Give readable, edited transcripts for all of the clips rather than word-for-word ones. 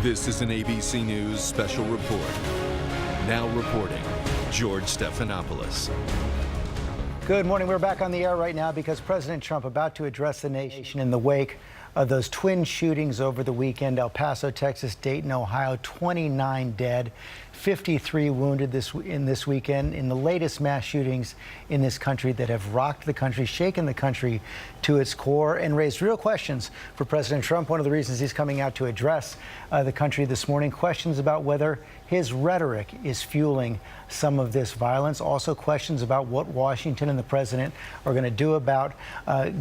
This is an ABC News special report. Now reporting, George Stephanopoulos. Good morning. We're back on the air right now because President Trump about to address the nation in the wake of those twin shootings over the weekend. El Paso, Texas, Dayton, Ohio, 29 dead, 53 wounded this weekend in the latest mass shootings in this country that have rocked the country, shaken the country to its core, and raised real questions for President Trump. One of the reasons he's coming out to address the country this morning, questions about whether his rhetoric is fueling some of this violence. Also questions about what Washington and the president are going to do about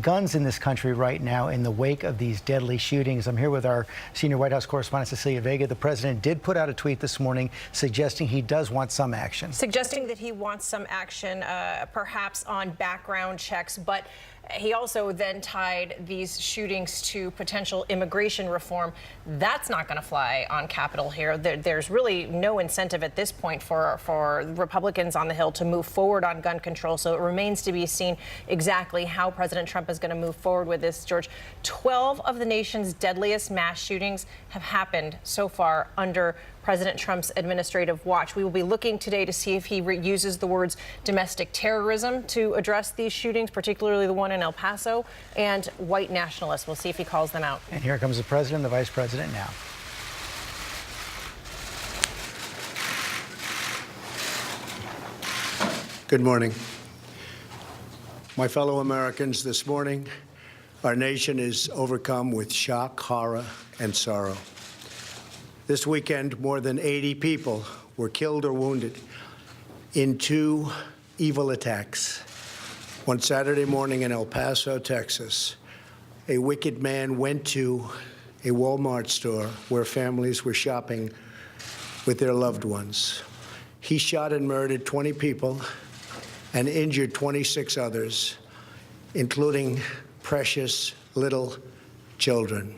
guns in this country right now in the wake of these deadly shootings. I'm here with our senior White House correspondent, Cecilia Vega. The president did put out a tweet this morning suggesting he does want some action. Suggesting that he wants some action, perhaps on background checks, but he also then tied these shootings to potential immigration reform. That's not going to fly on Capitol Hill. There's really no incentive at this point for Republicans on the Hill to move forward on gun control. So it remains to be seen exactly how President Trump is going to move forward with this, George. 12 of the nation's deadliest mass shootings have happened so far under President Trump's administrative watch. We will be looking today to see if he uses the words domestic terrorism to address these shootings, particularly the one in El Paso, and white nationalists. We'll see if he calls them out. And here comes the president and the vice president now. Good morning. My fellow Americans, this morning, our nation is overcome with shock, horror, and sorrow. This weekend, more than 80 people were killed or wounded in two evil attacks. One Saturday morning in El Paso, Texas, a wicked man went to a Walmart store where families were shopping with their loved ones. He shot and murdered 20 people and injured 26 others, including precious little children.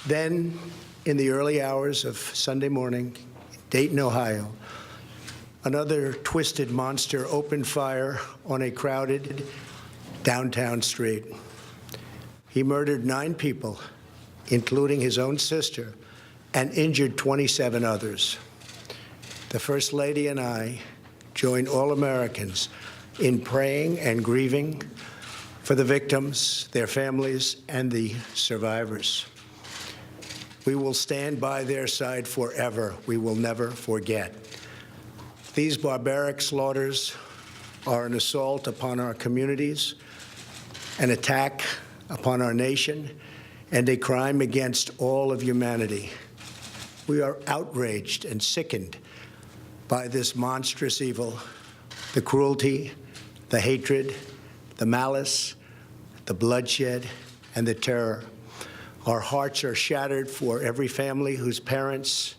Then, in the early hours of Sunday morning, Dayton, Ohio, another twisted monster opened fire on a crowded downtown street. He murdered 9 people, including his own sister, and injured 27 others. The First Lady and I join all Americans in praying and grieving for the victims, their families, and the survivors. We will stand by their side forever. We will never forget. These barbaric slaughters are an assault upon our communities, an attack upon our nation, and a crime against all of humanity. We are outraged and sickened by this monstrous evil, the cruelty, the hatred, the malice, the bloodshed, and the terror. Our hearts are shattered for every family whose parents,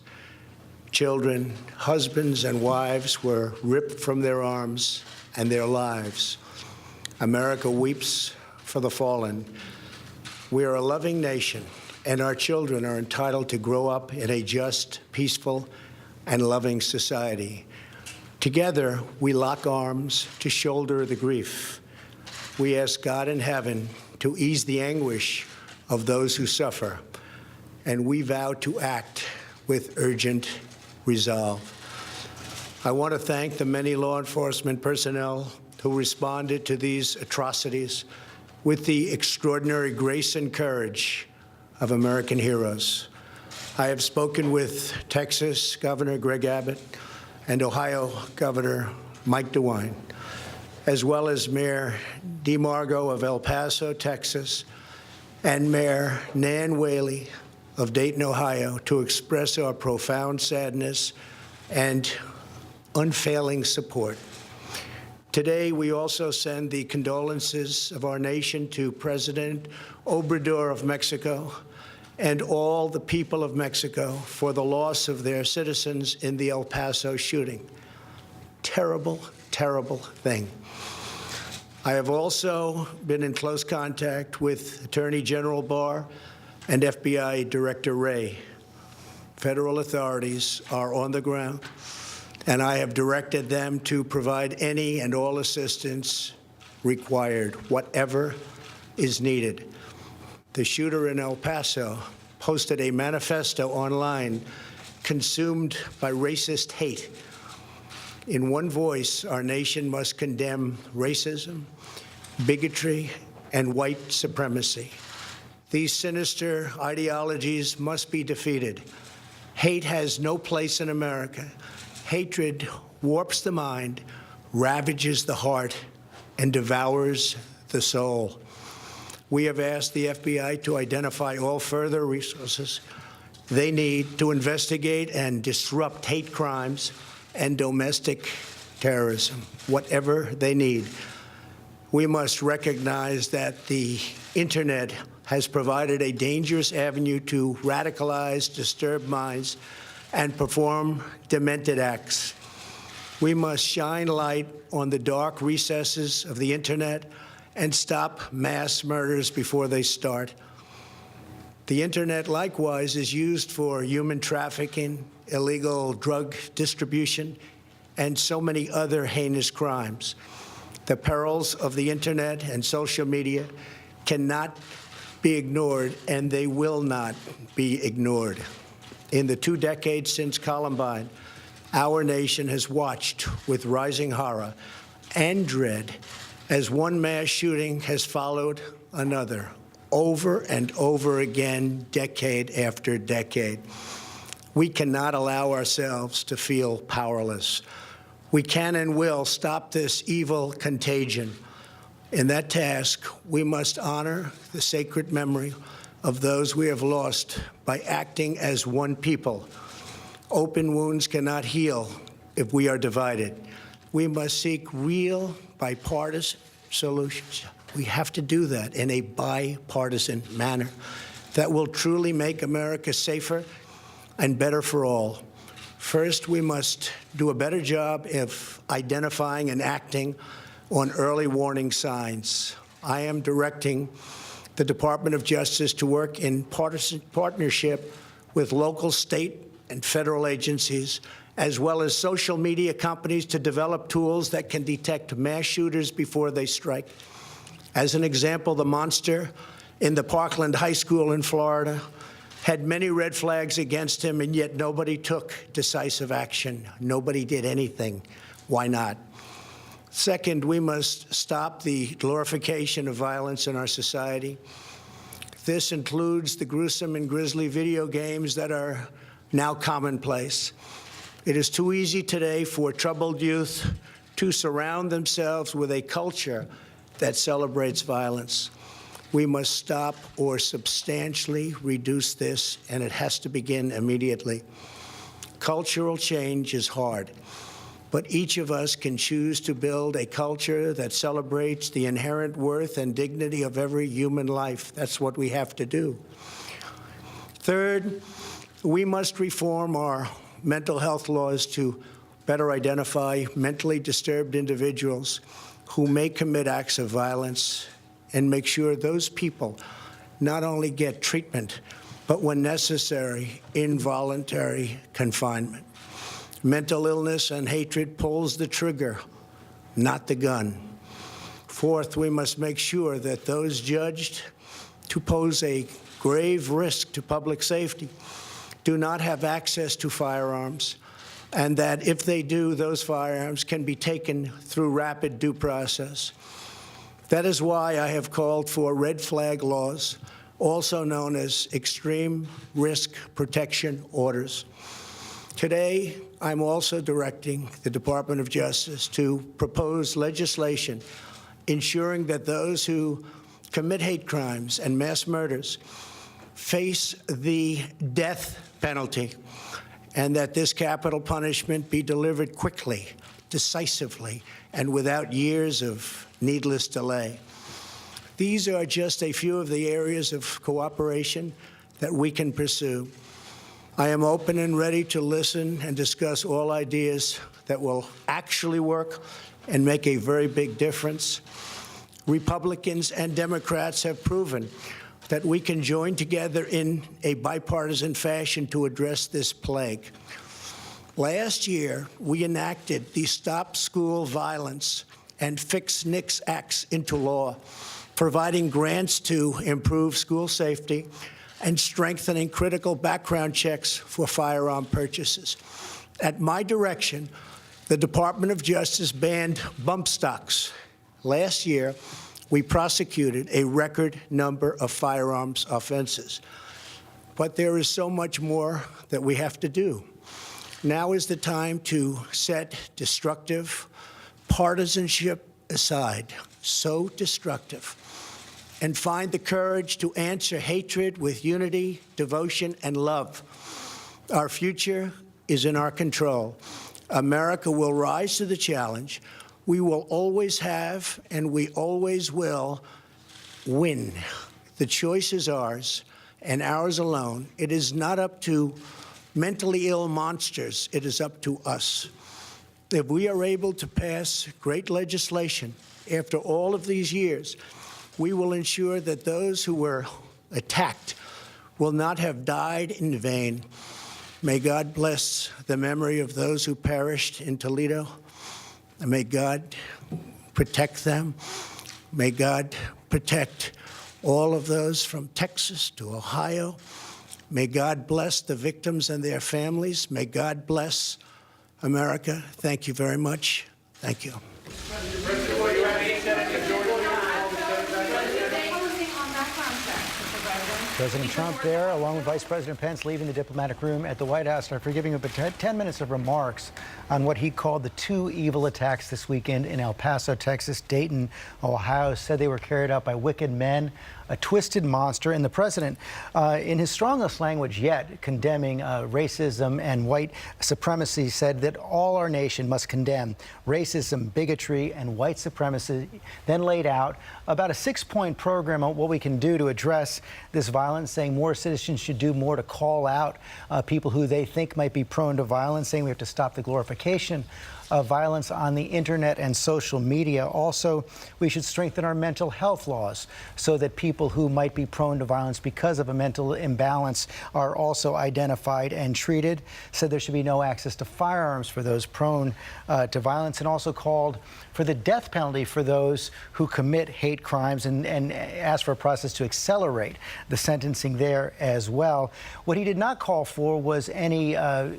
children, husbands, and wives were ripped from their arms and their lives. America weeps for the fallen. We are a loving nation, and our children are entitled to grow up in a just, peaceful, and loving society. Together, we lock arms to shoulder the grief. We ask God in heaven to ease the anguish of those who suffer, and we vow to act with urgent resolve. I want to thank the many law enforcement personnel who responded to these atrocities with the extraordinary grace and courage of American heroes. I have spoken with Texas Governor Greg Abbott and Ohio Governor Mike DeWine, as well as Mayor DeMargo of El Paso, Texas, and Mayor Nan Whaley of Dayton, Ohio, to express our profound sadness and unfailing support. Today, we also send the condolences of our nation to President Obrador of Mexico and all the people of Mexico for the loss of their citizens in the El Paso shooting. Terrible, terrible thing. I have also been in close contact with Attorney General Barr and FBI Director Wray. Federal authorities are on the ground, and I have directed them to provide any and all assistance required, whatever is needed. The shooter in El Paso posted a manifesto online consumed by racist hate. In one voice, our nation must condemn racism, bigotry, and white supremacy. These sinister ideologies must be defeated. Hate has no place in America. Hatred warps the mind, ravages the heart, and devours the soul. We have asked the FBI to identify all further resources they need to investigate and disrupt hate crimes and domestic terrorism, whatever they need. We must recognize that the Internet has provided a dangerous avenue to radicalize disturbed minds and perform demented acts. We must shine light on the dark recesses of the Internet and stop mass murders before they start. The Internet, likewise, is used for human trafficking, illegal drug distribution, and so many other heinous crimes. The perils of the Internet and social media cannot be ignored, and they will not be ignored. In the 2 decades since Columbine, our nation has watched with rising horror and dread as one mass shooting has followed another, over and over again, decade after decade. We cannot allow ourselves to feel powerless. We can and will stop this evil contagion. In that task, we must honor the sacred memory of those we have lost by acting as one people. Open wounds cannot heal if we are divided. We must seek real bipartisan solutions. We have to do that in a bipartisan manner that will truly make America safer and better for all. First, we must do a better job of identifying and acting on early warning signs. I am directing the Department of Justice to work in partnership with local, state, and federal agencies, as well as social media companies, to develop tools that can detect mass shooters before they strike. As an example, the monster in the Parkland High School in Florida had many red flags against him, and yet nobody took decisive action. Nobody did anything. Why not? Second, we must stop the glorification of violence in our society. This includes the gruesome and grisly video games that are now commonplace. It is too easy today for troubled youth to surround themselves with a culture that celebrates violence. We must stop or substantially reduce this, and it has to begin immediately. Cultural change is hard, but each of us can choose to build a culture that celebrates the inherent worth and dignity of every human life. That's what we have to do. Third, we must reform our mental health laws to better identify mentally disturbed individuals who may commit acts of violence and make sure those people not only get treatment, but when necessary, involuntary confinement. Mental illness and hatred pulls the trigger, not the gun. Fourth, we must make sure that those judged to pose a grave risk to public safety do not have access to firearms, and that if they do, those firearms can be taken through rapid due process. That is why I have called for red flag laws, also known as extreme risk protection orders. Today, I'm also directing the Department of Justice to propose legislation ensuring that those who commit hate crimes and mass murders face the death penalty, and that this capital punishment be delivered quickly, decisively, and without years of needless delay. These are just a few of the areas of cooperation that we can pursue. I am open and ready to listen and discuss all ideas that will actually work and make a very big difference. Republicans and Democrats have proven that we can join together in a bipartisan fashion to address this plague. Last year, we enacted the Stop School Violence and Fix NICS Acts into law, providing grants to improve school safety and strengthening critical background checks for firearm purchases. At my direction, the Department of Justice banned bump stocks. Last year, we prosecuted a record number of firearms offenses. But there is so much more that we have to do. Now is the time to set destructive partisanship aside, so destructive, and find the courage to answer hatred with unity, devotion, and love. Our future is in our control. America will rise to the challenge. We will always have, and we always will, win. The choice is ours, and ours alone. It is not up to mentally ill monsters. It is up to us. If we are able to pass great legislation after all of these years, we will ensure that those who were attacked will not have died in vain. May God bless the memory of those who perished in Toledo. And may God protect them. May God protect all of those from Texas to Ohio. May God bless the victims and their families. May God bless America. Thank you very much. Thank you. President Trump there, along with Vice President Pence, leaving the diplomatic room at the White House after giving about 10 minutes of remarks on what he called the two evil attacks this weekend in El Paso, Texas, Dayton, Ohio. Said they were carried out by wicked men, a twisted monster. And the president, in his strongest language yet, condemning racism and white supremacy, said that all our nation must condemn racism, bigotry, and white supremacy. Then laid out about a 6-point program on what we can do to address this violence, saying more citizens should do more to call out people who they think might be prone to violence, saying we have to stop the glorification of violence on the internet and social media. Also, we should strengthen our mental health laws so that people who might be prone to violence because of a mental imbalance are also identified and treated. Said there should be no access to firearms for those prone to violence, and also called for the death penalty for those who commit hate crimes, and asked for a process to accelerate the sentencing there as well. What he did not call for was any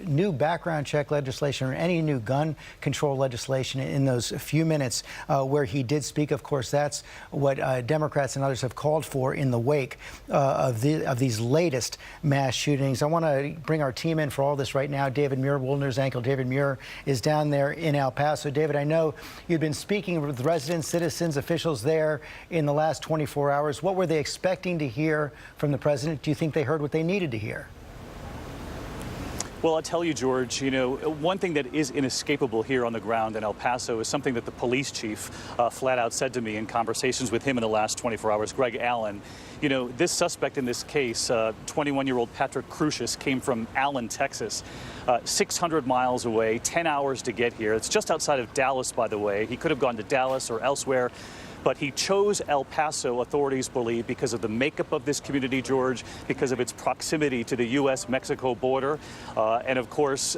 new background check legislation or any new gun control legislation in those few minutes where he did speak. Of course, that's what Democrats and others have called for in the wake of these latest mass shootings. I want to bring our team in for all this right now. David Muir, World News anchor David Muir, is down there in El Paso. David, I know you've been speaking with residents, citizens, officials there in the last 24 hours. What were they expecting to hear from the president? Do you think they heard what they needed to hear? Well, I'll tell you, George, you know, one thing that is inescapable here on the ground in El Paso is something that the police chief flat out said to me in conversations with him in the last 24 hours, Greg Allen. You know, this suspect in this case, 21-year-old Patrick Crucius, came from Allen, Texas, 600 miles away, 10 hours to get here. It's just outside of Dallas, by the way. He could have gone to Dallas or elsewhere, but he chose El Paso, authorities believe, because of the makeup of this community, George, because of its proximity to the U.S.-Mexico border. And of course,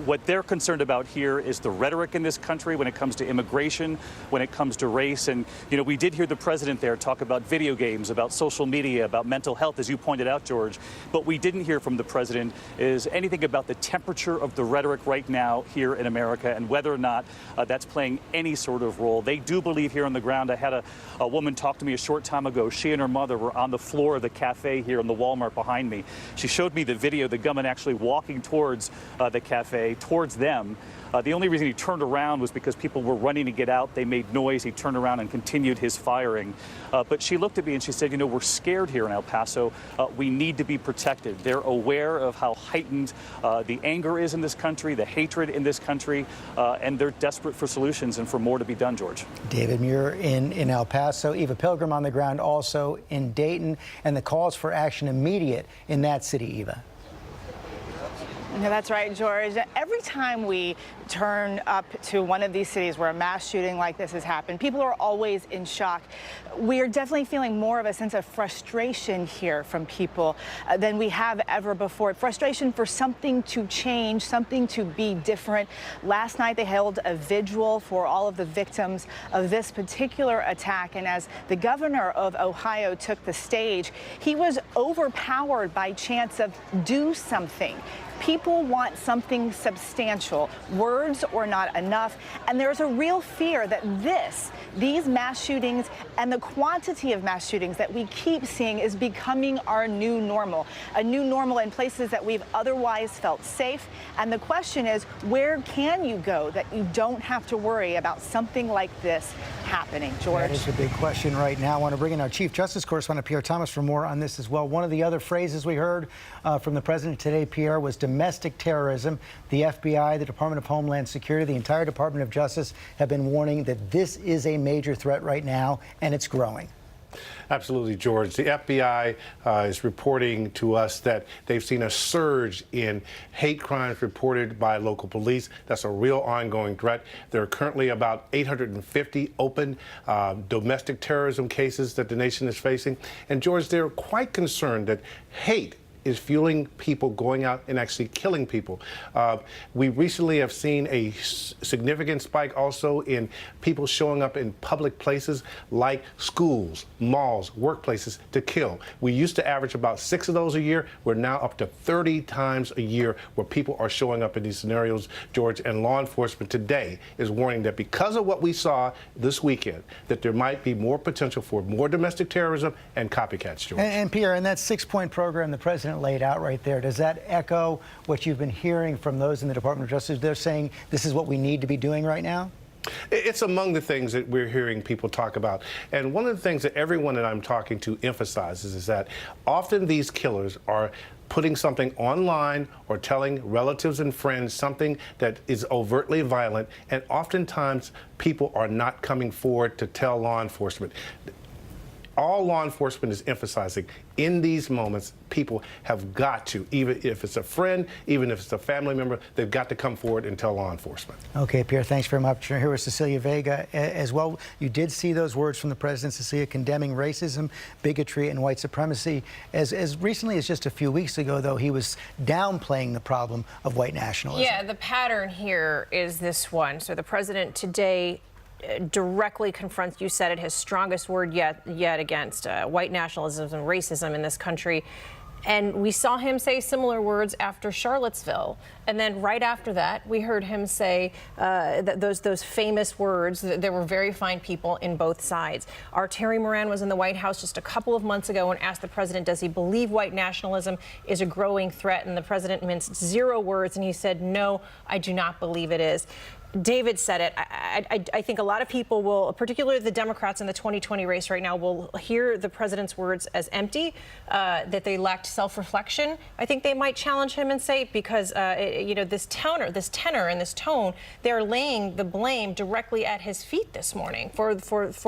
what they're concerned about here is the rhetoric in this country when it comes to immigration, when it comes to race. And, you know, we did hear the president there talk about video games, about social media, about mental health, as you pointed out, George. But we didn't hear from the president is anything about the temperature of the rhetoric right now here in America and whether or not that's playing any sort of role. They do believe here on the ground. I had a woman talk to me a short time ago. She and her mother were on the floor of the cafe here in the Walmart behind me. She showed me the video, the gunman actually walking towards the cafe, towards them. The only reason he turned around was because people were running to get out. They made noise. He turned around and continued his firing. But she looked at me and she said, you know, we're scared here in El Paso. We need to be protected. They're aware of how heightened the anger is in this country, the hatred in this country, and they're desperate for solutions and for more to be done, George. David Muir in El Paso. Eva Pilgrim on the ground also in Dayton, and the calls for action immediate in that city, Eva. Yeah, that's right, George. Every time we turn up to one of these cities where a mass shooting like this has happened, people are always in shock. We are definitely feeling more of a sense of frustration here from people than we have ever before. Frustration for something to change, something to be different. Last night they held a vigil for all of the victims of this particular attack, and as the governor of Ohio took the stage, he was overpowered by chants of "do something." People want something substantial. Words are not enough. And there's a real fear that these mass shootings and the quantity of mass shootings that we keep seeing is becoming our new normal, a new normal in places that we've otherwise felt safe. And the question is, where can you go that you don't have to worry about something like this happening? George? That is a big question right now. I want to bring in our Chief Justice correspondent, Pierre Thomas, for more on this as well. One of the other phrases we heard from the president today, Pierre, was domestic terrorism. The FBI, the Department of Homeland Security, the entire Department of Justice have been warning that this is a major threat right now, and it's growing. Absolutely, George. The FBI is reporting to us that they've seen a surge in hate crimes reported by local police. That's a real ongoing threat. There are currently about 850 open domestic terrorism cases that the nation is facing. And, George, they're quite concerned that hate is fueling people going out and actually killing people. We recently have seen a significant spike also in people showing up in public places like schools, malls, workplaces to kill. We used to average about 6 of those a year. We're now up to 30 times a year where people are showing up in these scenarios, George, and law enforcement today is warning that because of what we saw this weekend, that there might be more potential for more domestic terrorism and copycats, George. And Pierre, in that 6-point program the president laid out right there, does that echo what you've been hearing from those in the Department of Justice? They're saying this is what we need to be doing right now? It's among the things that we're hearing people talk about. And one of the things that everyone that I'm talking to emphasizes is that often these killers are putting something online or telling relatives and friends something that is overtly violent, and oftentimes people are not coming forward to tell law enforcement. All law enforcement is emphasizing in these moments, people have got to, even if it's a friend, even if it's a family member, they've got to come forward and tell law enforcement. Okay, Pierre, thanks very much. Here was Cecilia Vega as well. You did see those words from the president, Cecilia, condemning racism, bigotry, and white supremacy. As recently as just a few weeks ago, though, he was downplaying the problem of white nationalism. Yeah, the pattern here is this one. So the president today directly confronts, you said it, his strongest word yet against white nationalism and racism in this country. And we saw him say similar words after Charlottesville. And then right after that, we heard him say those famous words. There were very fine people in both sides. Our Terry Moran was in the White House just a couple of months ago and asked the president, does he believe white nationalism is a growing threat? And the president minced 0 words, and he said, no, I do not believe it is. David said it. I think a lot of people will, particularly the Democrats in the 2020 race right now, will hear the president's words as empty, that they lacked self-reflection. I think they might challenge him and say, because this tenor and this tone, they're laying the blame directly at his feet this morning for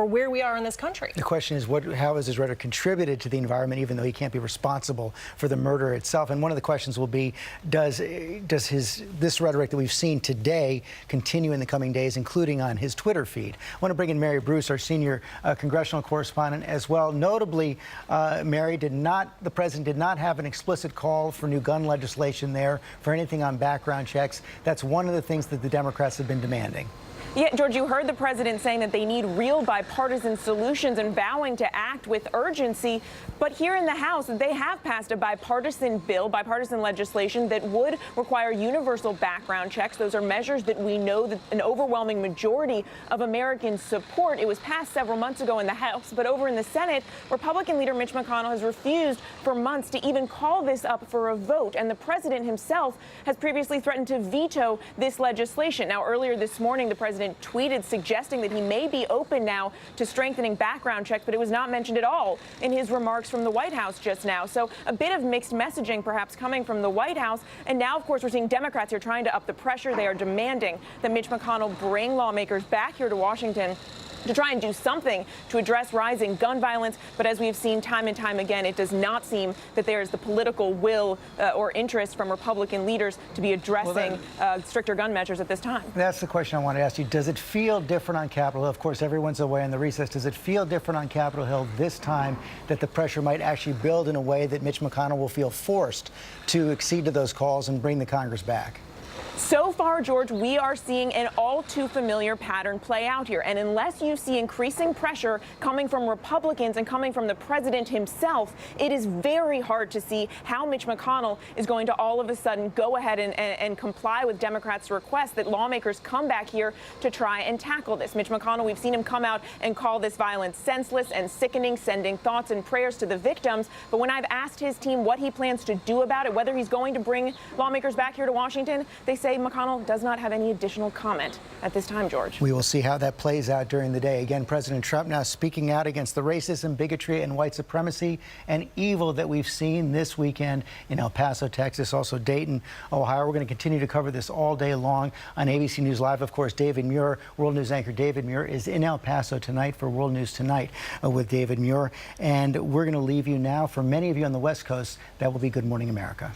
where we are in this country. The question is, how has his rhetoric contributed to the environment, even though he can't be responsible for the murder itself? And one of the questions will be, does this rhetoric that we've seen today continue in the coming days, including on his Twitter feed? I want to bring in Mary Bruce, our senior congressional correspondent, as well. Notably, Mary, the president did not have an explicit call for new gun legislation there, for anything on background checks. That's one of the things that the Democrats have been demanding. Yeah, George, you heard the president saying that they need real bipartisan solutions and vowing to act with urgency. But here in the House, they have passed a bipartisan legislation that would require universal background checks. Those are measures that we know that an overwhelming majority of Americans support. It was passed several months ago in the House, but over in the Senate, Republican leader Mitch McConnell has refused for months to even call this up for a vote. And the president himself has previously threatened to veto this legislation. Now, earlier this morning, the president tweeted suggesting that he may be open now to strengthening background checks, but it was not mentioned at all in his remarks from the White House just now. So a bit of mixed messaging perhaps coming from the White House. And now, of course, we're seeing Democrats here trying to up the pressure. They are demanding that Mitch McConnell bring lawmakers back here to Washington to try and do something to address rising gun violence. But as we've seen time and time again, it does not seem that there is the political will or interest from Republican leaders to be addressing stricter gun measures at this time. That's the question I want to ask you. Does it feel different on Capitol Hill? Of course, everyone's away on the recess. Does it feel different on Capitol Hill this time, that the pressure might actually build in a way that Mitch McConnell will feel forced to accede to those calls and bring the Congress back? So far, George, we are seeing an all too familiar pattern play out here. And unless you see increasing pressure coming from Republicans and coming from the president himself, it is very hard to see how Mitch McConnell is going to all of a sudden go ahead and comply with Democrats' request that lawmakers come back here to try and tackle this. Mitch McConnell, we've seen him come out and call this violence senseless and sickening, sending thoughts and prayers to the victims. But when I've asked his team what he plans to do about it, whether he's going to bring lawmakers back here to Washington, they say McConnell does not have any additional comment at this time, George. We will see how that plays out during the day. Again, President Trump now speaking out against the racism, bigotry, and white supremacy and evil that we've seen this weekend in El Paso, Texas, also Dayton, Ohio. We're going to continue to cover this all day long on ABC News Live. Of course, David Muir, World News anchor David Muir, is in El Paso tonight for World News Tonight with David Muir. And we're going to leave you now. For many of you on the West Coast, that will be Good Morning America.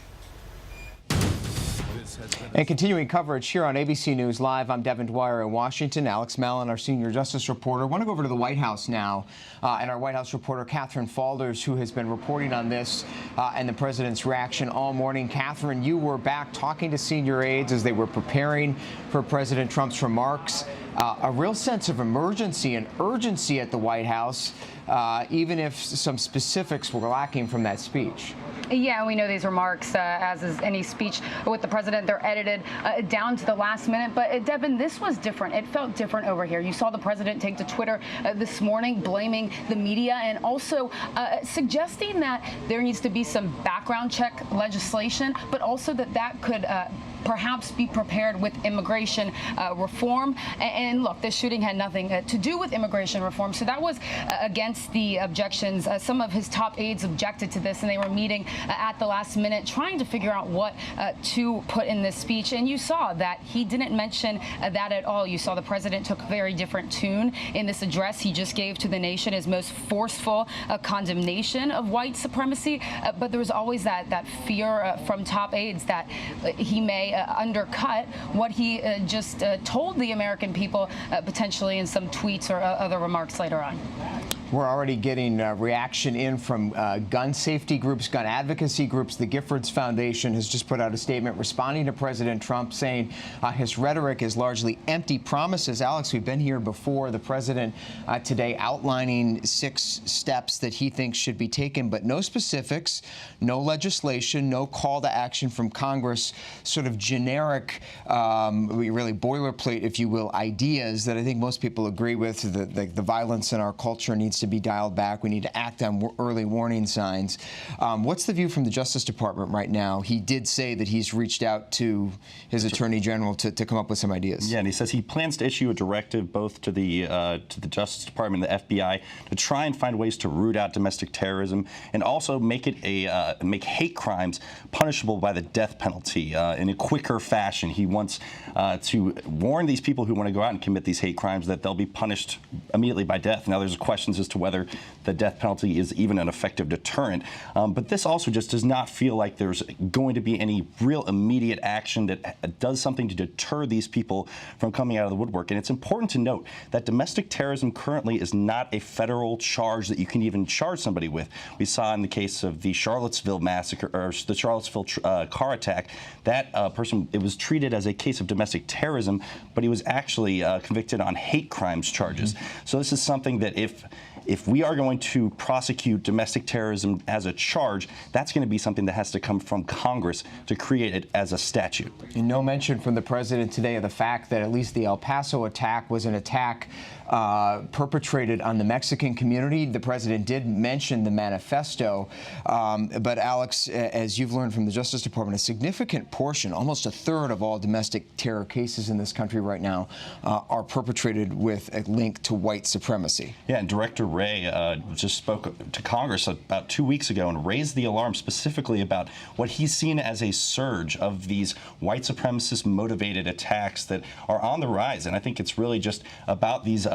And continuing coverage here on ABC News Live, I'm Devin Dwyer in Washington. Alex Mallon, our senior justice reporter. I want to go over to the White House now, and our White House reporter, Catherine Falders, who has been reporting on this and the president's reaction all morning. Catherine, you were back talking to senior aides as they were preparing for President Trump's remarks. A real sense of emergency and urgency at the White House, even if some specifics were lacking from that speech. Yeah, we know these remarks, as is any speech with the president, they're edited down to the last minute. But Devin, this was different. It felt different over here. You saw the president take to Twitter this morning, blaming the media and also suggesting that there needs to be some background check legislation, but also that could perhaps be prepared with immigration reform. And look, this shooting had nothing to do with immigration reform. So that was against the objections. Some of his top aides objected to this, and they were meeting at the last minute trying to figure out what to put in this speech. And you saw that he didn't mention that at all. You saw the president took a very different tune in this address he just gave to the nation, his most forceful condemnation of white supremacy. But there was always that fear from top aides that he may undercut what he just told the American people, potentially in some tweets or other remarks later on. We're already getting reaction in from gun safety groups, gun advocacy groups. The Giffords Foundation has just put out a statement responding to President Trump, saying his rhetoric is largely empty promises. Alex, we've been here before. The president today outlining 6 steps that he thinks should be taken, but no specifics, no legislation, no call to action from Congress, sort of generic, really boilerplate, if you will, ideas that I think most people agree with. The violence in our culture needs to be dialed back. We need to act on early warning signs. What's the view from the Justice Department right now? He did say that he's reached out to his Attorney General to come up with some ideas. Yeah, and he says he plans to issue a directive both to the Justice Department and the FBI to try and find ways to root out domestic terrorism and also make it make hate crimes punishable by the death penalty in a quicker fashion. He wants to warn these people who want to go out and commit these hate crimes that they'll be punished immediately by death. Now, there's questions as to whether the death penalty is even an effective deterrent. But this also just does not feel like there's going to be any real immediate action that does something to deter these people from coming out of the woodwork. And it's important to note that domestic terrorism currently is not a federal charge that you can even charge somebody with. We saw in the case of the Charlottesville massacre, or the Charlottesville car attack, that person, it was treated as a case of domestic terrorism, but he was actually convicted on hate crimes charges. So this is something that if we are going to prosecute domestic terrorism as a charge, that's going to be something that has to come from Congress to create it as a statute. And no mention from the president today of the fact that at least the El Paso attack was an attack perpetrated on the Mexican community. The president did mention the manifesto, but Alex, as you've learned from the Justice Department, a significant portion, almost a third of all domestic terror cases in this country right now are perpetrated with a link to white supremacy. Yeah, and Director Wray just spoke to Congress about 2 weeks ago and raised the alarm specifically about what he's seen as a surge of these white supremacist motivated attacks that are on the rise. And I think it's really just about these,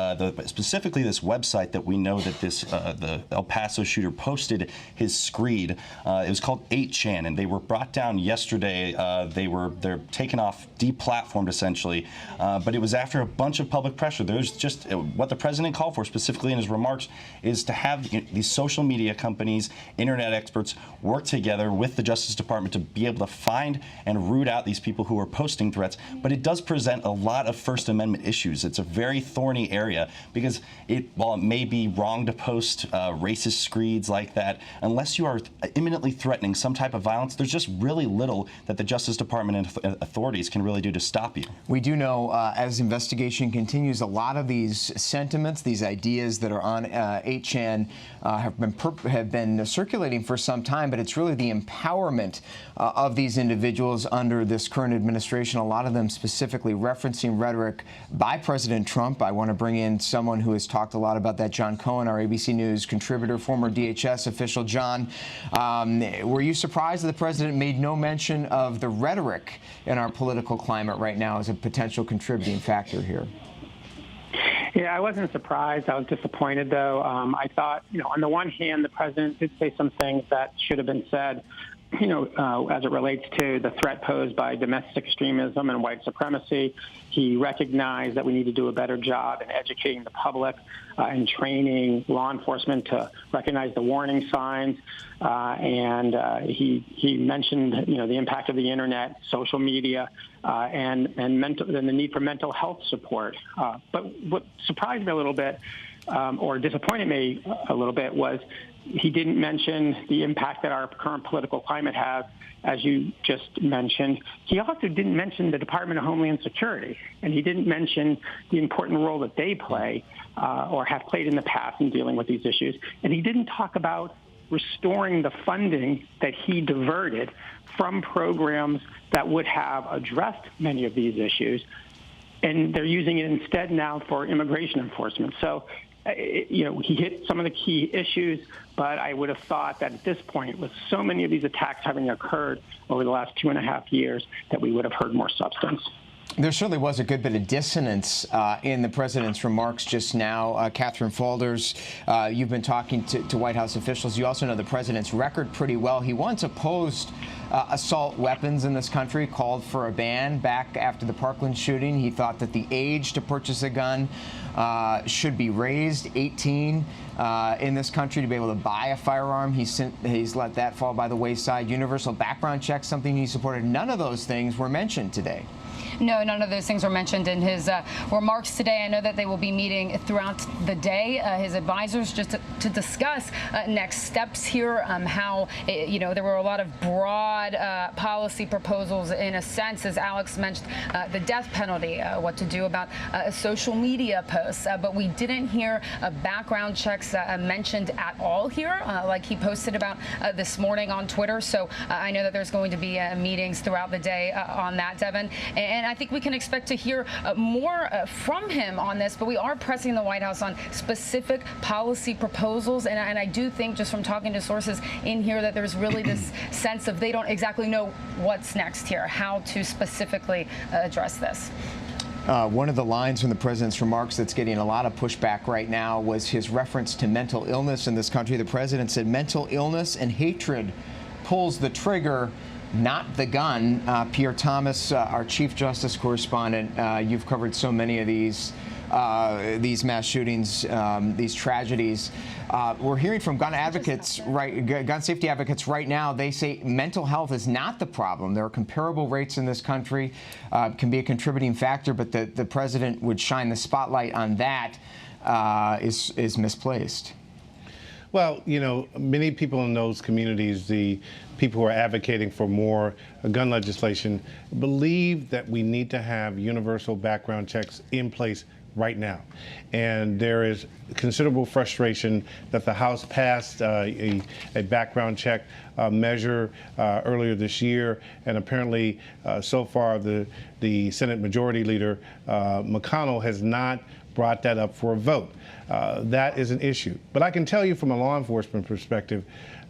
specifically this website that we know that this the El Paso shooter posted his screed. It was called 8chan, and they were brought down yesterday. They're taken off, deplatformed essentially. But it was after a bunch of public pressure. There's just what the president called for specifically in his remarks is to have these social media companies, internet experts work together with the Justice Department to be able to find and root out these people who are posting threats. But it does present a lot of First Amendment issues. It's a very thorny area because while it may be wrong to post racist screeds like that, unless you are imminently threatening some type of violence, there's just really little that the Justice Department and authorities can really do to stop you. We do know, as investigation continues, a lot of these sentiments, these ideas that are on 8chan have been circulating for some time, but it's really the empowerment of these individuals under this current administration, a lot of them specifically referencing rhetoric by President Trump. I want to bring in someone who has talked a lot about that, John Cohen, our ABC News contributor, former DHS official. John, were you surprised that the president made no mention of the rhetoric in our political climate right now as a potential contributing factor here? Yeah, I wasn't surprised. I was disappointed, though. I thought, on the one hand, the president did say some things that should have been said, as it relates to the threat posed by domestic extremism and white supremacy. He recognized that we need to do a better job in educating the public and training law enforcement to recognize the warning signs. He mentioned, the impact of the internet, social media, and the need for mental health support. But what surprised me a little bit, or disappointed me a little bit, was he didn't mention the impact that our current political climate has, as you just mentioned. He also didn't mention the Department of Homeland Security, and he didn't mention the important role that they play or have played in the past in dealing with these issues. And he didn't talk about restoring the funding that he diverted from programs that would have addressed many of these issues, and they're using it instead now for immigration enforcement. So, he hit some of the key issues, but I would have thought that at this point, with so many of these attacks having occurred over the last 2.5 years, that we would have heard more substance. There certainly was a good bit of dissonance in the president's remarks just now. Catherine Faulders, you've been talking to White House officials. You also know the president's record pretty well. He once opposed assault weapons in this country, called for a ban back after the Parkland shooting. He thought that the age to purchase a gun should be raised, 18 in this country, to be able to buy a firearm. He's let that fall by the wayside. Universal background checks, something he supported. None of those things were mentioned today. No, none of those things were mentioned in his remarks today. I know that they will be meeting throughout the day, his advisors, just to discuss next steps here, how, there were a lot of broad policy proposals, in a sense, as Alex mentioned, the death penalty, what to do about social media posts. But we didn't hear background checks mentioned at all here, like he posted about this morning on Twitter. So I know that there's going to be meetings throughout the day on that, Devin. And I think we can expect to hear more from him on this, but we are pressing the White House on specific policy proposals. And I do think, just from talking to sources in here, that there's really this sense of they don't exactly know what's next here, how to specifically address this. One of the lines from the president's remarks that's getting a lot of pushback right now was his reference to mental illness in this country. The president said mental illness and hatred pulls the trigger, not the gun. Pierre Thomas, our Chief Justice correspondent, you've covered so many of these mass shootings, these tragedies. We're hearing from gun safety advocates right now. They say mental health is not the problem. There are comparable rates in this country, can be a contributing factor, but the president would shine the spotlight on that is misplaced. Well, many people in those communities, the people who are advocating for more gun legislation, believe that we need to have universal background checks in place right now. And there is considerable frustration that the House passed a background check measure earlier this year, and apparently so far the Senate Majority Leader McConnell has not brought that up for a vote. That is an issue. But I can tell you from a law enforcement perspective,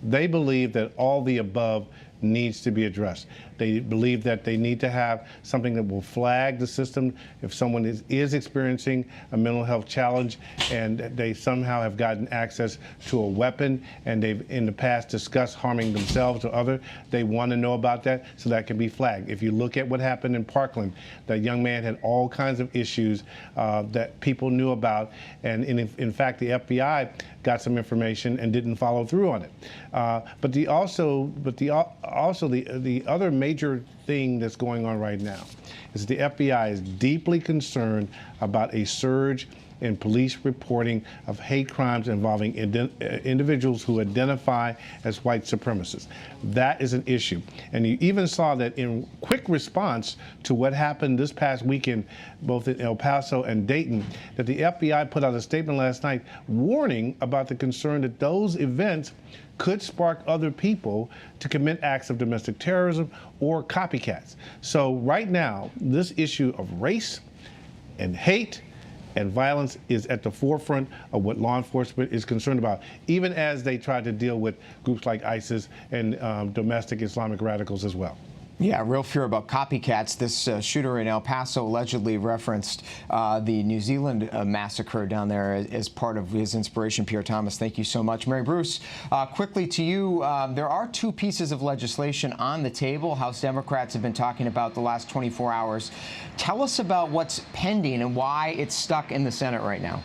they believe that all the above needs to be addressed. They believe that they need to have something that will flag the system if someone is experiencing a mental health challenge and they somehow have gotten access to a weapon and they've in the past discussed harming themselves or others. They want to know about that so that can be flagged. If you look at what happened in Parkland, that young man had all kinds of issues that people knew about, and in fact the FBI got some information and didn't follow through on it. But the other major thing that's going on right now is the FBI is deeply concerned about a surge in police reporting of hate crimes involving individuals who identify as white supremacists. That is an issue. And you even saw that in quick response to what happened this past weekend, both in El Paso and Dayton, that the FBI put out a statement last night warning about the concern that those events could spark other people to commit acts of domestic terrorism or copycats. So right now, this issue of race and hate and violence is at the forefront of what law enforcement is concerned about, even as they try to deal with groups like ISIS and domestic Islamic radicals as well. Yeah, real fear about copycats. This shooter in El Paso allegedly referenced the New Zealand massacre down there as part of his inspiration. Pierre Thomas, thank you so much. Mary Bruce, quickly to you, there are two pieces of legislation on the table. House Democrats have been talking about the last 24 hours. Tell us about what's pending and why it's stuck in the Senate right now.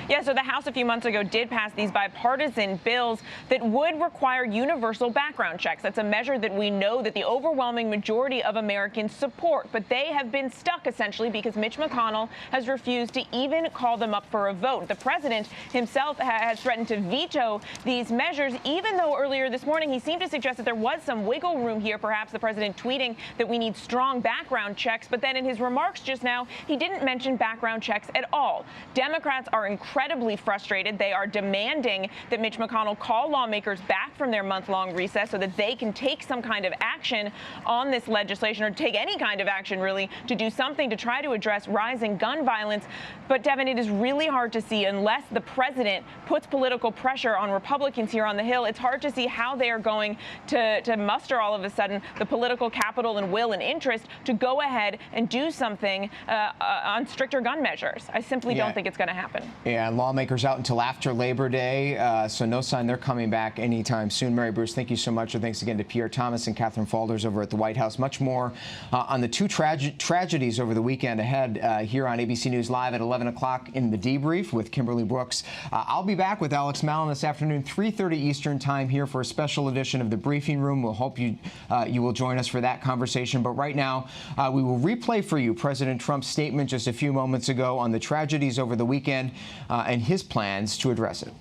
Yeah, so the House a few months ago did pass these bipartisan bills that would require universal background checks. That's a measure that we know that the overwhelming majority of Americans support, but they have been stuck essentially because Mitch McConnell has refused to even call them up for a vote. The president himself has threatened to veto these measures, even though earlier this morning he seemed to suggest that there was some wiggle room here, perhaps the president tweeting that we need strong background checks. But then in his remarks just now, he didn't mention background checks at all. Democrats are incredibly frustrated. They are demanding that Mitch McConnell call lawmakers back from their month-long recess so that they can take some kind of action on this legislation, or take any kind of action, really, to do something to try to address rising gun violence. But, Devin, it is really hard to see, unless the president puts political pressure on Republicans here on the Hill, it's hard to see how they are going to muster all of a sudden the political capital and will and interest to go ahead and do something on stricter gun measures. I simply don't think it's going to happen. Yeah, and lawmakers out until after Labor Day, so no sign they're coming back anytime soon. Mary Bruce, thank you so much, and thanks again to Pierre Thomas and Catherine Falders over at the White House. Much more on the two tragedies over the weekend ahead here on ABC News Live at 11 o'clock in the debrief with Kimberly Brooks. I'll be back with Alex Mallon this afternoon, 3:30 Eastern time here for a special edition of the Briefing Room. We'll hope you will join us for that conversation. But right now, we will replay for you President Trump's statement just a few moments ago on the tragedies over the weekend and his plans to address it.